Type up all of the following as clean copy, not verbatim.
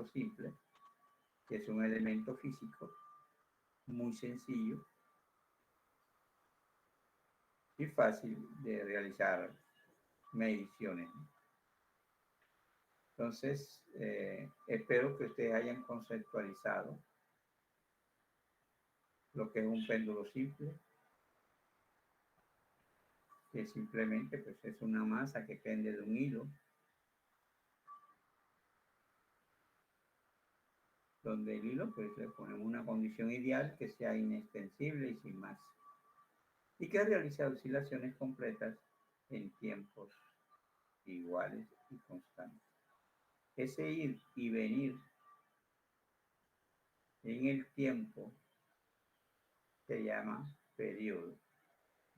péndulo simple, que es un elemento físico muy sencillo y fácil de realizar mediciones. Entonces, espero que ustedes hayan conceptualizado lo que es un péndulo simple, que simplemente pues, es una masa que pende de un hilo, donde el hilo pues le ponemos una condición ideal que sea inextensible y sin más, y que realiza oscilaciones completas en tiempos iguales y constantes. Ese ir y venir en el tiempo se llama periodo.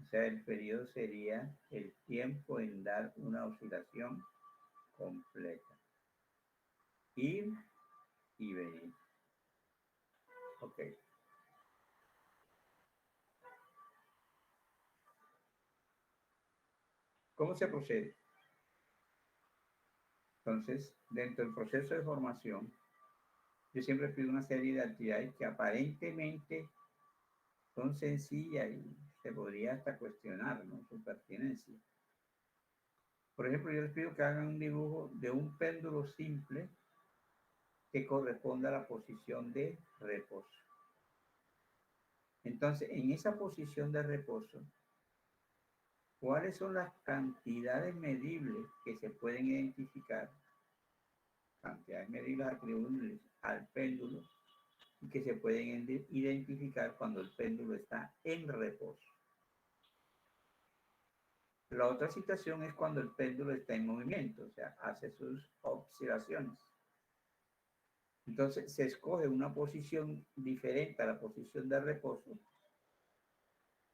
O sea, el periodo sería el tiempo en dar una oscilación completa. Ir y venir. Ok. ¿Cómo se procede? Entonces, dentro del proceso de formación, yo siempre pido una serie de actividades que aparentemente son sencillas y se podría hasta cuestionar, ¿no?, su pertinencia. Por ejemplo, yo les pido que hagan un dibujo de un péndulo simple que corresponda a la posición de reposo. Entonces, en esa posición de reposo, ¿cuáles son las cantidades medibles que se pueden identificar? Cantidades medibles atribuibles al péndulo y que se pueden identificar cuando el péndulo está en reposo. La otra situación es cuando el péndulo está en movimiento, o sea, hace sus oscilaciones. Entonces se escoge una posición diferente a la posición de reposo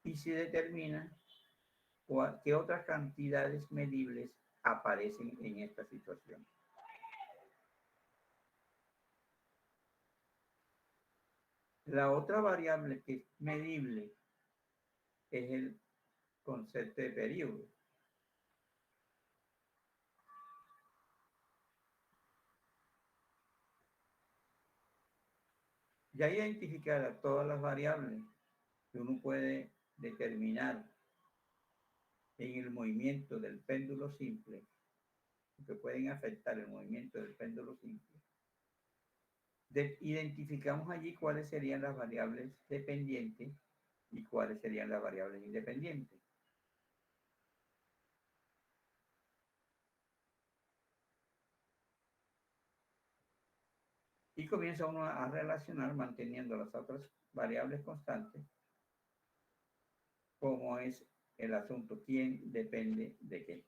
y se determina qué otras cantidades medibles aparecen en esta situación. La otra variable que es medible es el concepto de periodo. Ya identificadas todas las variables que uno puede determinar en el movimiento del péndulo simple, que pueden afectar el movimiento del péndulo simple, identificamos allí cuáles serían las variables dependientes y cuáles serían las variables independientes. Y comienza uno a relacionar manteniendo las otras variables constantes, como es el asunto, quién depende de qué.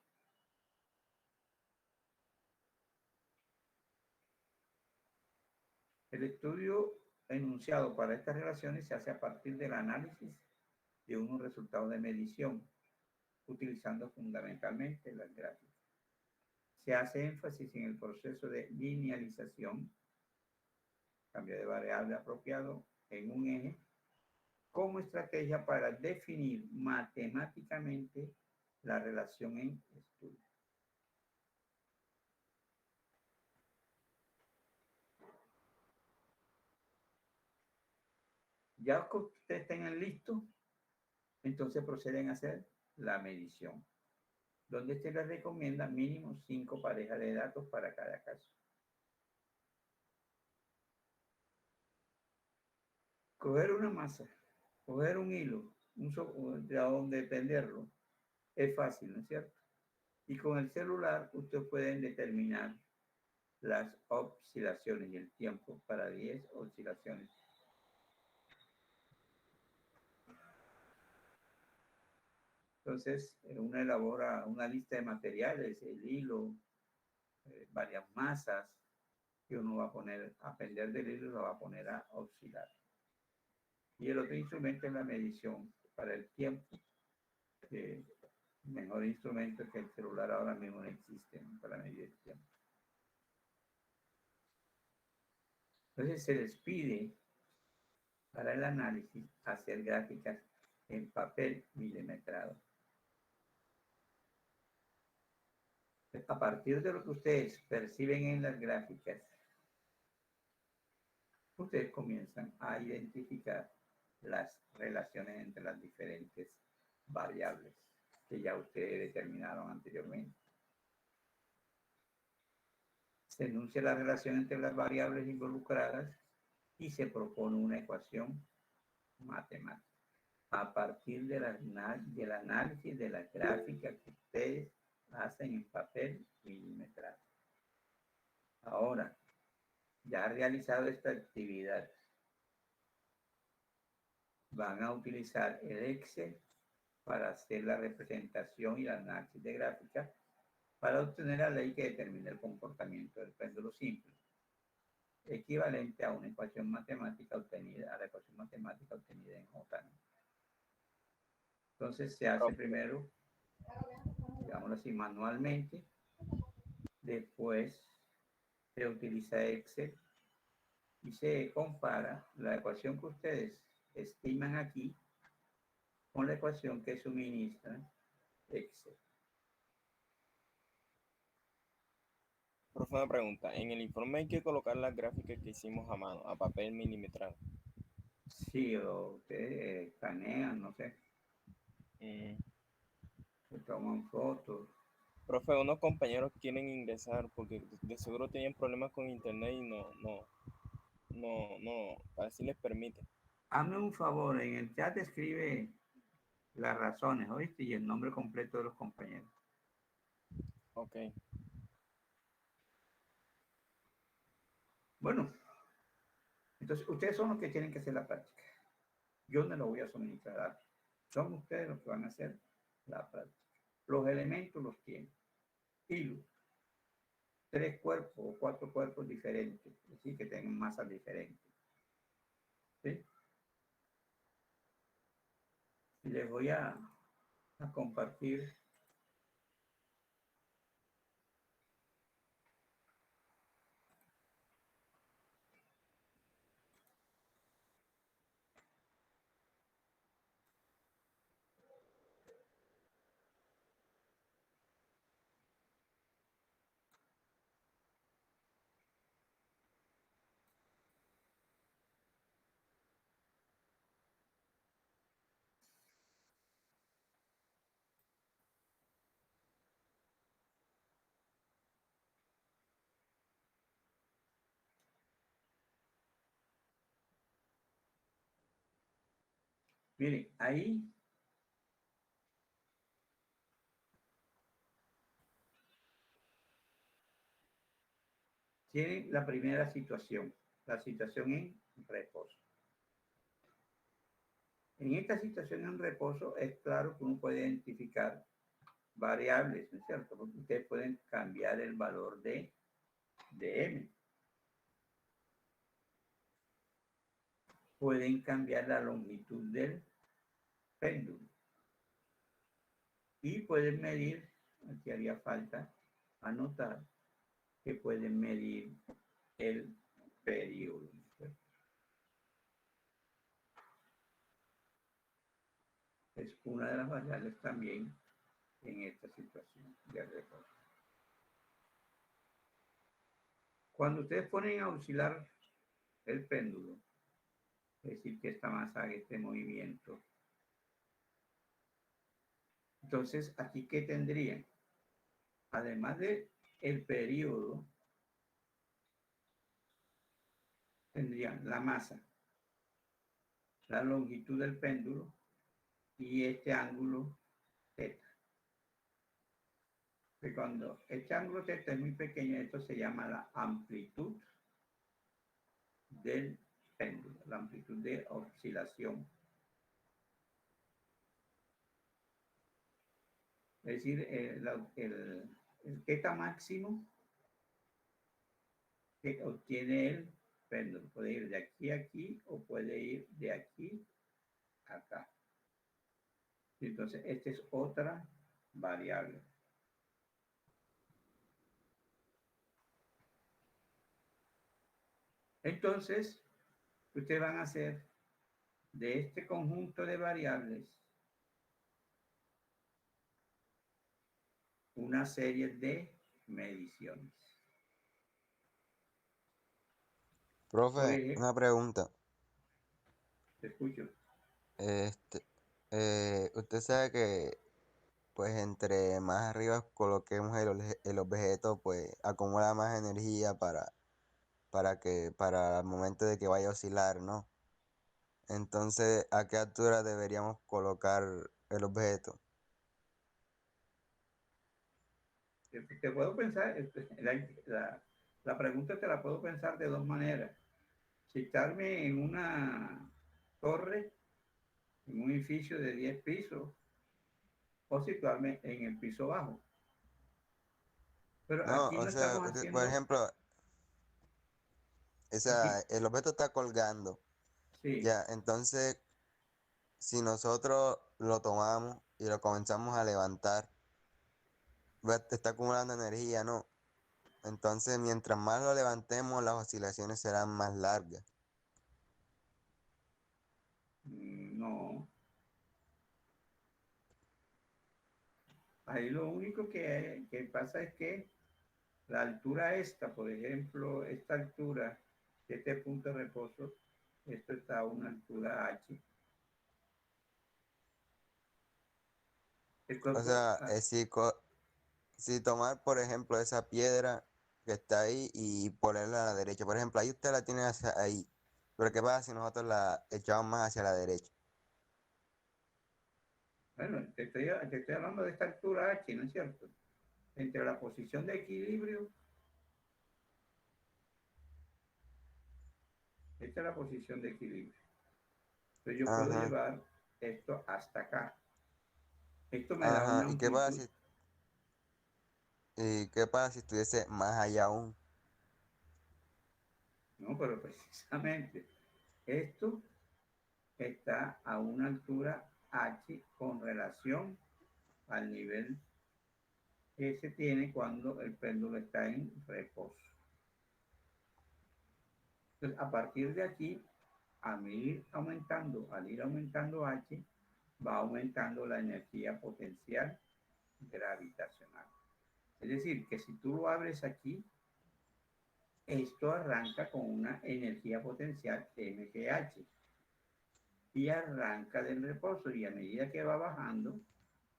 El estudio enunciado para estas relaciones se hace a partir del análisis de unos resultados de medición, utilizando fundamentalmente las gráficas. Se hace énfasis en el proceso de linealización, cambio de variable apropiado en un eje, como estrategia para definir matemáticamente la relación en estudio. Ya que ustedes tengan listo, entonces proceden a hacer la medición, donde se les recomienda mínimo 5 parejas de datos para cada caso. Coger una masa, coger un hilo, de donde tenderlo, es fácil, ¿no es cierto? Y con el celular ustedes pueden determinar las oscilaciones y el tiempo para 10 oscilaciones. Entonces, uno elabora una lista de materiales, el hilo, varias masas, que uno va a poner, a pender del hilo, lo va a poner a oscilar. Y el otro instrumento es la medición para el tiempo, que mejor instrumento que el celular ahora mismo no existe, ¿no?, para medir el tiempo. Entonces se les pide para el análisis hacer gráficas en papel milimetrado. A partir de lo que ustedes perciben en las gráficas, ustedes comienzan a identificar las relaciones entre las diferentes variables que ya ustedes determinaron anteriormente. Se enuncia la relación entre las variables involucradas y se propone una ecuación matemática a partir del análisis de la gráfica que ustedes hacen en papel milimetrado. Ahora, ya realizado esta actividad, van a utilizar el Excel para hacer la representación y el análisis de gráfica para obtener la ley que determina el comportamiento del péndulo simple, equivalente a una ecuación matemática obtenida, a la ecuación matemática obtenida en J. Entonces se hace primero, digámoslo así, manualmente, después se utiliza Excel y se compara la ecuación que ustedes estiman aquí con la ecuación que suministra Excel. Profe, una pregunta. En el informe hay que colocar las gráficas que hicimos a mano, a papel milimetrado. Sí, o ustedes escanean, no sé, Mm. se toman fotos. Profe, unos compañeros quieren ingresar porque de seguro tienen problemas con internet y para si les permite. Hazme un favor, en el chat escribe las razones, ¿oíste? Y el nombre completo de los compañeros. Ok. Bueno, entonces ustedes son los que tienen que hacer la práctica. Yo no lo voy a suministrar. Son ustedes los que van a hacer la práctica. Los elementos los tienen. Y 3 cuerpos o 4 cuerpos diferentes, es decir, que tengan masas diferentes. ¿Sí? Y les voy a compartir. Miren, ahí tienen la primera situación, la situación en reposo. En esta situación en reposo es claro que uno puede identificar variables, ¿no es cierto? Porque ustedes pueden cambiar el valor de m. Pueden cambiar la longitud del péndulo. Y pueden medir, aquí haría falta anotar, que pueden medir el periodo. Es una de las variables también en esta situación de reposo. Cuando ustedes ponen a oscilar el péndulo, es decir, que esta masa haga este movimiento, entonces aquí ¿qué tendrían? Además de el periodo, tendrían la masa, la longitud del péndulo y este ángulo θ. Que cuando este ángulo θ es muy pequeño, esto se llama la amplitud del péndulo, la amplitud de oscilación. Es decir, el θ máximo que obtiene el péndulo. Puede ir de aquí a aquí o puede ir de aquí a acá. Entonces, esta es otra variable. Entonces, ustedes van a hacer de este conjunto de variables una serie de mediciones. Por Profe, ejemplo, una pregunta. te escucho. Este, usted sabe que pues entre más arriba coloquemos el objeto, pues acumula más energía para el momento de que vaya a oscilar, ¿no? Entonces, ¿a qué altura deberíamos colocar el objeto? Te puedo pensar, la pregunta te la puedo pensar de dos maneras. Citarme en una torre, en un edificio de 10 pisos, o situarme en el piso bajo. Pero No, aquí o no sea, estamos por haciendo, ejemplo, o sea, aquí, el objeto está colgando, sí, ya, entonces, si nosotros lo tomamos y lo comenzamos a levantar, está acumulando energía, ¿no? Entonces, mientras más lo levantemos, las oscilaciones serán más largas. no. Ahí lo único que pasa es que la altura esta, por ejemplo, esta altura, este punto de reposo, esto está a una altura H. El O cuerpo, sea, si tomar, por ejemplo, esa piedra que está ahí y ponerla a la derecha. Por ejemplo, ahí usted la tiene hacia ahí. Pero ¿qué pasa si nosotros la echamos más hacia la derecha? bueno, te estoy hablando de esta altura H, ¿no es cierto? Entre la posición de equilibrio, esta es la posición de equilibrio. Entonces yo puedo Ajá, llevar esto hasta acá. Esto me da ajá. una ¿Y qué pasa amplitud. si estuviese más allá aún? No, pero precisamente esto está a una altura H con relación al nivel que se tiene cuando el péndulo está en reposo. Entonces, a partir de aquí, al ir aumentando H, va aumentando la energía potencial gravitacional. Es decir, que si tú lo abres aquí, esto arranca con una energía potencial MGH y arranca del reposo y a medida que va bajando,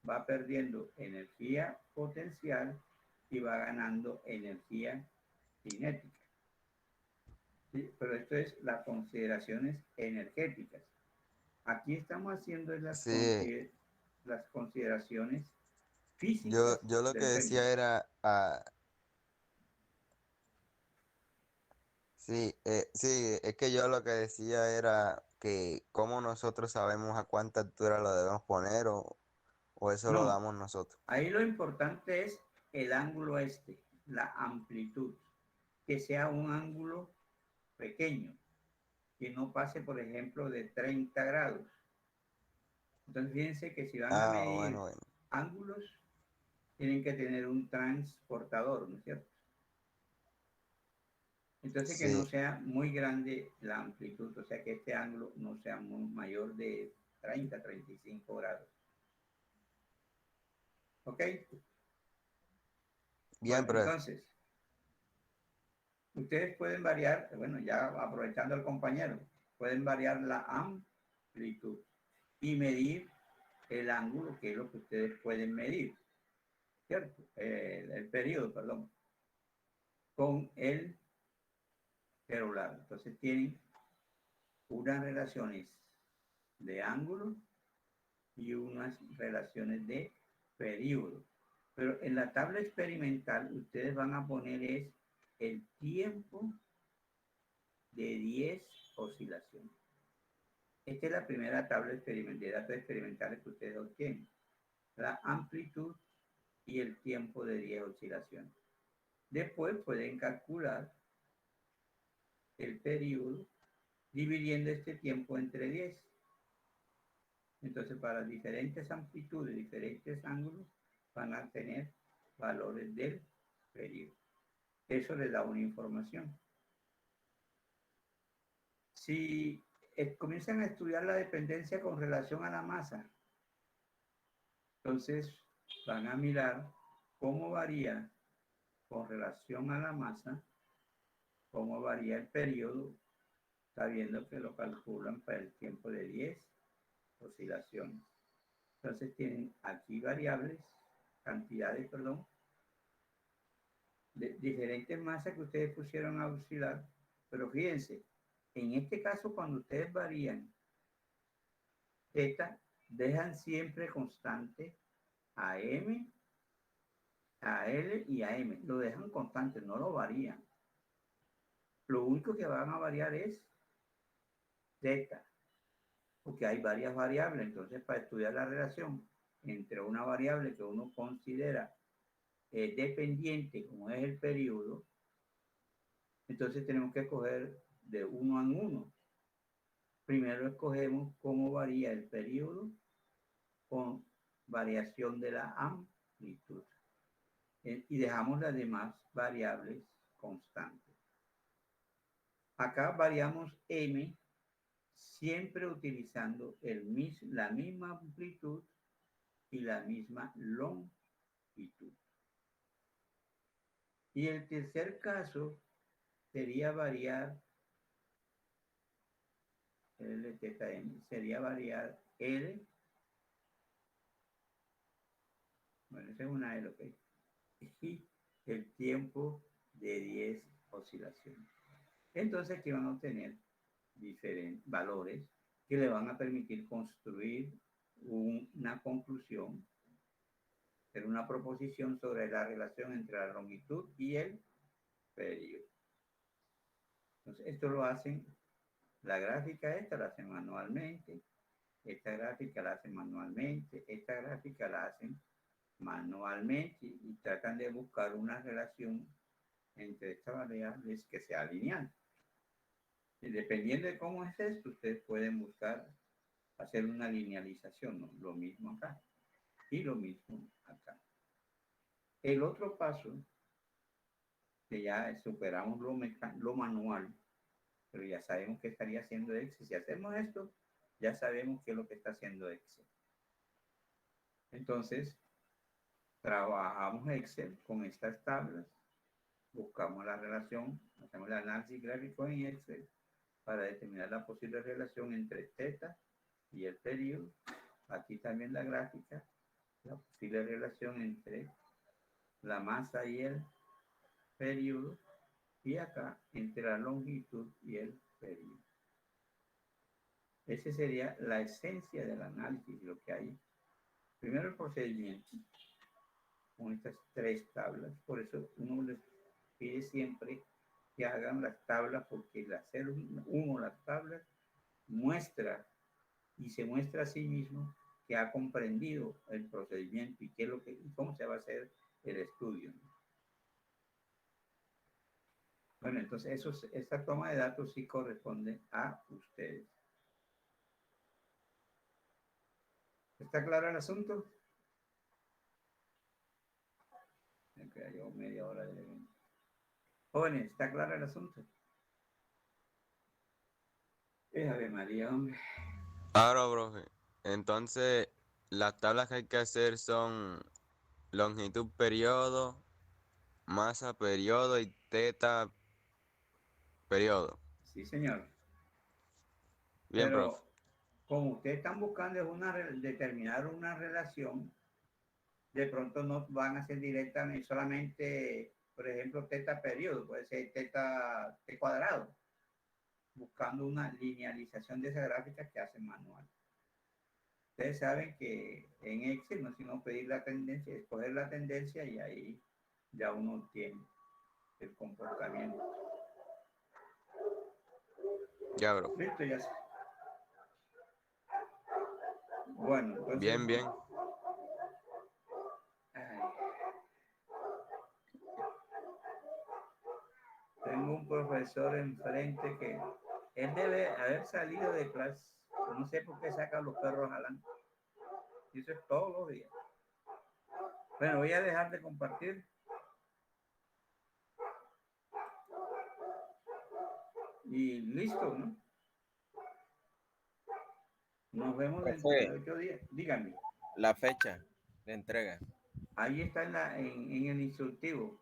va perdiendo energía potencial y va ganando energía cinética. ¿Sí? Pero esto es las consideraciones energéticas. Aquí estamos haciendo Sí, las consideraciones yo, físicas yo lo que del péndulo. decía era, sí, sí, es que yo lo que decía era que cómo nosotros sabemos a cuánta altura lo debemos poner o eso lo No, damos nosotros. ahí lo importante es el ángulo este, la amplitud, que sea un ángulo pequeño, que no pase, por ejemplo, de 30 grados. Entonces, fíjense que si van a Ah, bueno, medir bueno. ángulos, tienen que tener un transportador, ¿no es cierto? Entonces, que no Sí, sea muy grande la amplitud, o sea, que este ángulo no sea muy mayor de 30, 35 grados. ¿Ok? bien, Bueno, pero entonces, ustedes pueden variar, bueno, ya aprovechando al compañero, pueden variar la amplitud y medir el ángulo, que es lo que ustedes pueden medir, ¿cierto? El periodo, perdón, con el celular. Entonces tienen unas relaciones de ángulo y unas relaciones de periodo. Pero en la tabla experimental ustedes van a poner es el tiempo de 10 oscilaciones. Esta es la primera tabla de datos experimentales que ustedes obtienen. La amplitud y el tiempo de 10 oscilaciones. Después pueden calcular el periodo dividiendo este tiempo entre 10. Entonces, para diferentes amplitudes, diferentes ángulos, van a tener valores del periodo. Eso les da una información. Si comienzan a estudiar la dependencia con relación a la masa, entonces van a mirar cómo varía con relación a la masa cómo varía el periodo, sabiendo que lo calculan para el tiempo de 10 oscilaciones. Entonces tienen aquí variables, cantidades, perdón, de diferentes masas que ustedes pusieron a oscilar, pero fíjense, en este caso cuando ustedes varían θ, dejan siempre constante a M, a L y a M, lo dejan constante, no lo varían. Lo único que van a variar es θ, porque hay varias variables, entonces para estudiar la relación entre una variable que uno considera dependiente, como es el periodo, entonces tenemos que escoger de uno en uno. Primero escogemos cómo varía el periodo con variación de la amplitud y dejamos las demás variables constantes. Acá variamos m siempre utilizando la misma amplitud y la misma longitud. Y el tercer caso sería variar L, θ, M, sería variar L, bueno, esa es una L, ok, y el tiempo de 10 oscilaciones. Entonces aquí van a obtener diferentes valores que le van a permitir construir una conclusión, hacer una proposición sobre la relación entre la longitud y el periodo. Entonces esto lo hacen, la gráfica esta la hacen manualmente, esta gráfica la hacen manualmente, esta gráfica la hacen manualmente y tratan de buscar una relación entre estas variables que sea lineal. Y dependiendo de cómo es esto, ustedes pueden buscar hacer una linealización, ¿no? Lo mismo acá y lo mismo acá. El otro paso, que ya superamos lo manual, pero ya sabemos que estaría haciendo Excel. Si hacemos esto, ya sabemos qué es lo que está haciendo Excel. Entonces, trabajamos Excel con estas tablas, buscamos la relación, hacemos el análisis gráfico en Excel para determinar la posible relación entre θ y el periodo. Aquí también la gráfica, la posible relación entre la masa y el periodo, y acá entre la longitud y el periodo. Esa sería la esencia del análisis, lo que hay. Primero el procedimiento, con estas tres tablas. Por eso uno les pide siempre que hagan las tablas, porque el hacer uno las tablas muestra y se muestra a sí mismo que ha comprendido el procedimiento y qué es lo que, y cómo se va a hacer el estudio. Bueno, entonces esta toma de datos sí corresponde a ustedes. ¿Está claro el asunto? Me quedó media hora de evento. Jóvenes, ¿está claro el asunto? Ave María, hombre. Ahora, profe. Entonces, las tablas que hay que hacer son longitud periodo, masa periodo y θ periodo. Sí, señor. Bien, profe. Pero como ustedes están buscando es determinar una relación, de pronto no van a ser directamente solamente, por ejemplo, θ periodo, puede ser t cuadrado, buscando una linealización de esa gráfica que hacen manual. Ustedes saben que en Excel no es sino pedir la tendencia, escoger la tendencia y ahí ya uno tiene el comportamiento. Ya, bro. Listo, ya sé. Bueno, entonces. Bien, bien. Ay. Tengo un profesor enfrente que él debe haber salido de clase. No sé por qué saca a los perros jalando. Y eso es todos los días. Bueno, voy a dejar de compartir. Y listo, ¿no? Nos vemos dentro de Profe, 8 días. Díganme. la fecha de entrega. Ahí está en el instructivo.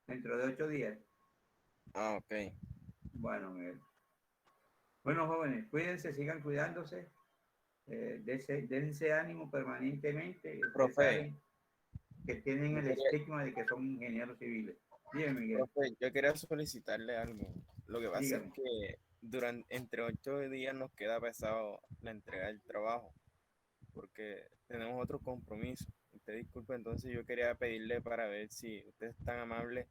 Dentro de 8 días. Ah, ok. Bueno, Miguel. Bueno, jóvenes, cuídense, sigan cuidándose, dense ánimo permanentemente. Ustedes Profe, saben que tienen yo el quería, estigma de que son ingenieros civiles. Dígame, Miguel, profe, yo quería solicitarle algo. Lo que pasa es dígame. que entre 8 días nos queda pesado la entrega del trabajo, porque tenemos otro compromiso. Usted disculpe, entonces yo quería pedirle para ver si usted es tan amable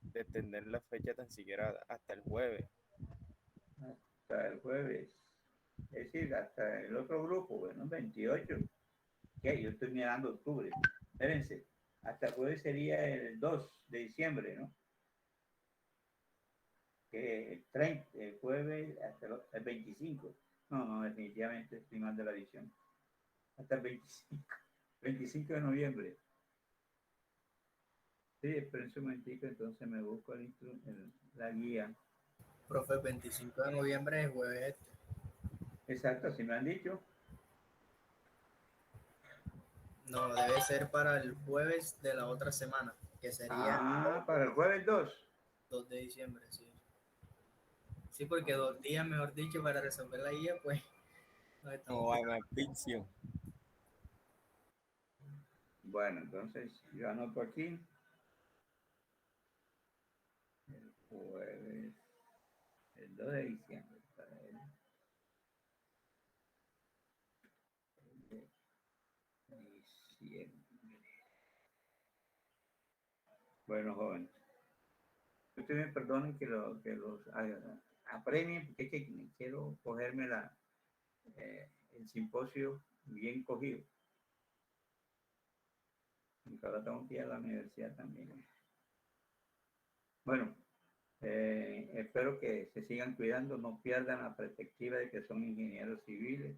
de extender la fecha tan siquiera hasta el jueves. Hasta el jueves. Es decir, hasta el otro grupo, bueno, 28. ¿Qué? Yo estoy mirando octubre. Espérense, hasta el jueves sería el 2 de diciembre, ¿no? Que el 30, el jueves hasta el 25. No, no, definitivamente estoy mal de la visión. Hasta el 25, 25 de noviembre. Sí, espérense un momentico, entonces me busco la guía. Profe, 25 de noviembre es jueves. Exacto, así me han dicho. No, debe ser para el jueves de la otra semana, que sería Ah, para el jueves 2. 2 de diciembre, sí. Sí, porque 2 días, mejor dicho, para resolver la guía, pues nos estamos No, quedando. me asfixio. Bueno, entonces yo anoto aquí. El jueves, el 2 de diciembre. Para el de diciembre. Bueno, jóvenes. Ustedes me perdonen que los apremie, porque es que quiero cogerme el simposio bien cogido. Y ahora tengo que ir a la universidad también. Bueno, espero que se sigan cuidando, no pierdan la perspectiva de que son ingenieros civiles.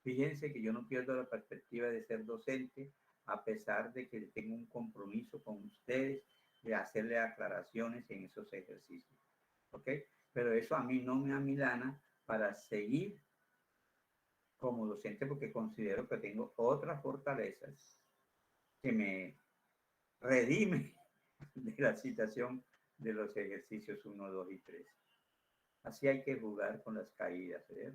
Fíjense que yo no pierdo la perspectiva de ser docente, a pesar de que tengo un compromiso con ustedes de hacerle aclaraciones en esos ejercicios. ¿Ok? Pero eso a mí no me amilana para seguir como docente porque considero que tengo otras fortalezas que me redime de la situación de los ejercicios 1, 2 y 3. Así hay que jugar con las caídas, ¿verdad?